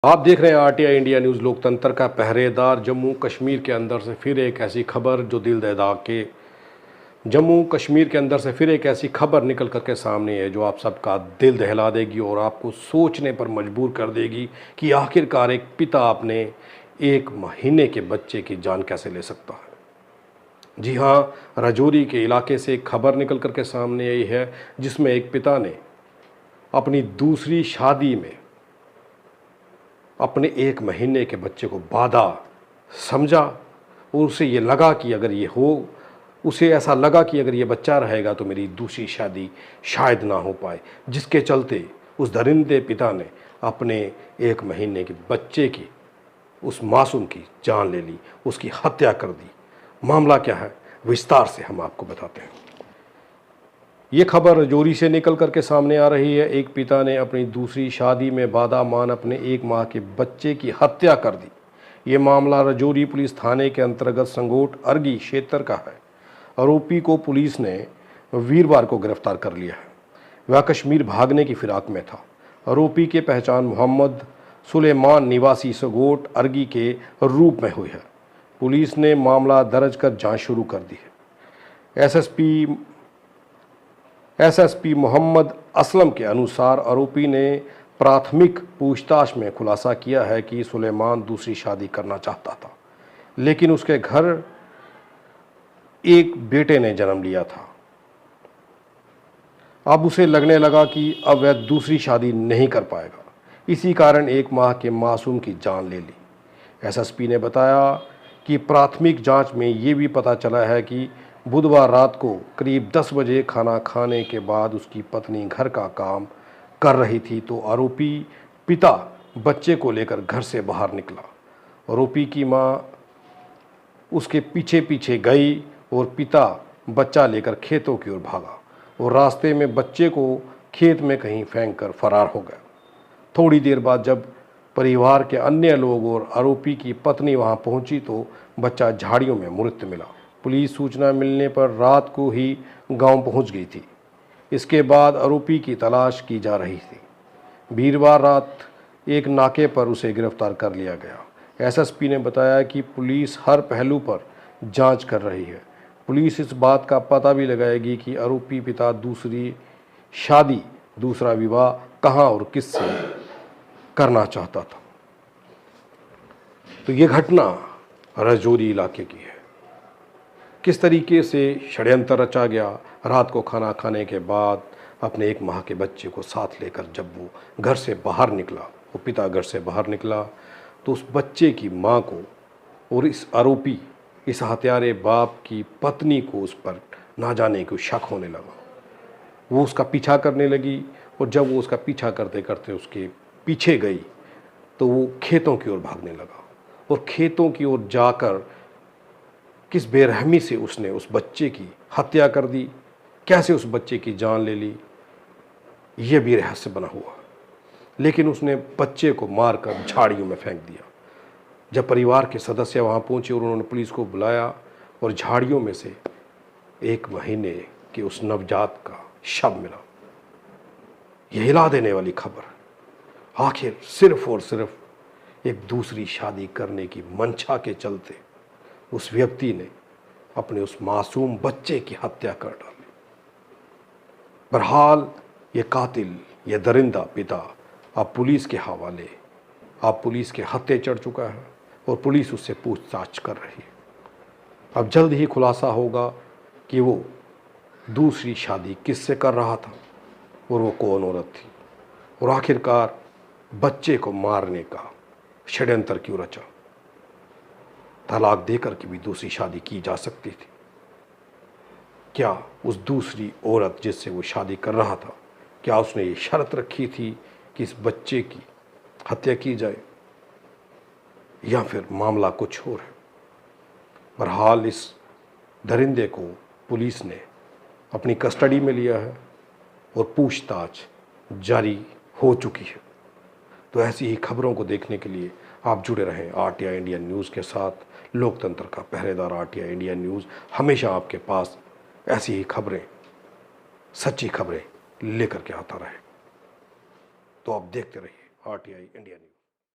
आप देख रहे हैं आरटीआई इंडिया न्यूज़। लोकतंत्र का पहरेदार। जम्मू कश्मीर के अंदर से फिर एक ऐसी खबर जो दिल दहला के जम्मू कश्मीर के अंदर से फिर एक ऐसी खबर निकल कर के सामने है जो आप सबका दिल दहला देगी और आपको सोचने पर मजबूर कर देगी कि आखिरकार एक पिता अपने 1 महीने के बच्चे की जान कैसे ले सकता है। जी हाँ, राजौरी के इलाके से एक खबर निकल कर के सामने आई है जिसमें एक पिता ने अपनी दूसरी शादी में अपने 1 महीने के बच्चे को बाधा समझा और उसे ऐसा लगा कि अगर ये बच्चा रहेगा तो मेरी दूसरी शादी शायद ना हो पाए, जिसके चलते उस दरिंदे पिता ने अपने 1 महीने के बच्चे की, उस मासूम की जान ले ली, उसकी हत्या कर दी। मामला क्या है, विस्तार से हम आपको बताते हैं। ये खबर राजौरी से निकल कर के सामने आ रही है। एक पिता ने अपनी दूसरी शादी में बाधा मान अपने 1 माह के बच्चे की हत्या कर दी। ये मामला राजौरी पुलिस थाने के अंतर्गत संगोट अर्गी क्षेत्र का है। आरोपी को पुलिस ने वीरवार को गिरफ्तार कर लिया है। वह कश्मीर भागने की फिराक में था। आरोपी की पहचान मोहम्मद सुलेमान निवासी संगोट अर्गी के रूप में हुई है। पुलिस ने मामला दर्ज कर जांच शुरू कर दी है। एसएसपी मोहम्मद असलम के अनुसार आरोपी ने प्राथमिक पूछताछ में खुलासा किया है कि सुलेमान दूसरी शादी करना चाहता था, लेकिन उसके घर एक बेटे ने जन्म लिया था। अब उसे लगने लगा कि अब वह दूसरी शादी नहीं कर पाएगा, इसी कारण 1 माह के मासूम की जान ले ली। एसएसपी ने बताया कि प्राथमिक जांच में ये भी पता चला है कि बुधवार रात को करीब 10 बजे खाना खाने के बाद उसकी पत्नी घर का काम कर रही थी तो आरोपी पिता बच्चे को लेकर घर से बाहर निकला। आरोपी की मां उसके पीछे पीछे गई और पिता बच्चा लेकर खेतों की ओर भागा और रास्ते में बच्चे को खेत में कहीं फेंक कर फरार हो गया। थोड़ी देर बाद जब परिवार के अन्य लोग और आरोपी की पत्नी वहां पहुंची तो बच्चा झाड़ियों में मृत मिला। पुलिस सूचना मिलने पर रात को ही गांव पहुंच गई थी। इसके बाद आरोपी की तलाश की जा रही थी। वीरवार रात एक नाके पर उसे गिरफ्तार कर लिया गया। एसएसपी ने बताया कि पुलिस हर पहलू पर जांच कर रही है। पुलिस इस बात का पता भी लगाएगी कि आरोपी पिता दूसरी शादी, दूसरा विवाह कहां और किससे करना चाहता था। तो ये घटना राजौरी इलाके की है। किस तरीके से षड्यंत्र रचा गया। रात को खाना खाने के बाद अपने 1 माह के बच्चे को साथ लेकर जब वो घर से बाहर निकला, वो पिता घर से बाहर निकला तो उस बच्चे की मां को और इस आरोपी, इस हत्यारे बाप की पत्नी को उस पर ना जाने को शक होने लगा। वो उसका पीछा करने लगी और जब वो उसका पीछा करते करते उसके पीछे गई तो वो खेतों की ओर भागने लगा और खेतों की ओर जाकर किस बेरहमी से उसने उस बच्चे की हत्या कर दी, कैसे उस बच्चे की जान ले ली, यह भी रहस्य बना हुआ। लेकिन उसने बच्चे को मारकर झाड़ियों में फेंक दिया। जब परिवार के सदस्य वहां पहुंचे और उन्होंने पुलिस को बुलाया और झाड़ियों में से 1 महीने के उस नवजात का शव मिला। यह हिला देने वाली खबर। आखिर सिर्फ और सिर्फ एक दूसरी शादी करने की मंशा के चलते उस व्यक्ति ने अपने उस मासूम बच्चे की हत्या कर डाली। बहरहाल ये कातिल, ये दरिंदा पिता अब पुलिस के हवाले, अब पुलिस के हत्थे चढ़ चुका है और पुलिस उससे पूछताछ कर रही है। अब जल्द ही खुलासा होगा कि वो दूसरी शादी किससे कर रहा था और वो कौन औरत थी और आखिरकार बच्चे को मारने का षड्यंत्र क्यों रचा। तलाक देकर के भी दूसरी शादी की जा सकती थी। क्या उस दूसरी औरत जिससे वो शादी कर रहा था, क्या उसने ये शर्त रखी थी कि इस बच्चे की हत्या की जाए, या फिर मामला कुछ और है। बहरहाल इस दरिंदे को पुलिस ने अपनी कस्टडी में लिया है और पूछताछ जारी हो चुकी है। तो ऐसी ही खबरों को देखने के लिए आप जुड़े रहें आरटीआई इंडिया न्यूज़ के साथ। लोकतंत्र का पहरेदार आरटीआई इंडिया न्यूज़ हमेशा आपके पास ऐसी ही खबरें, सच्ची खबरें लेकर के आता रहे। तो आप देखते रहिए आरटीआई इंडिया न्यूज़।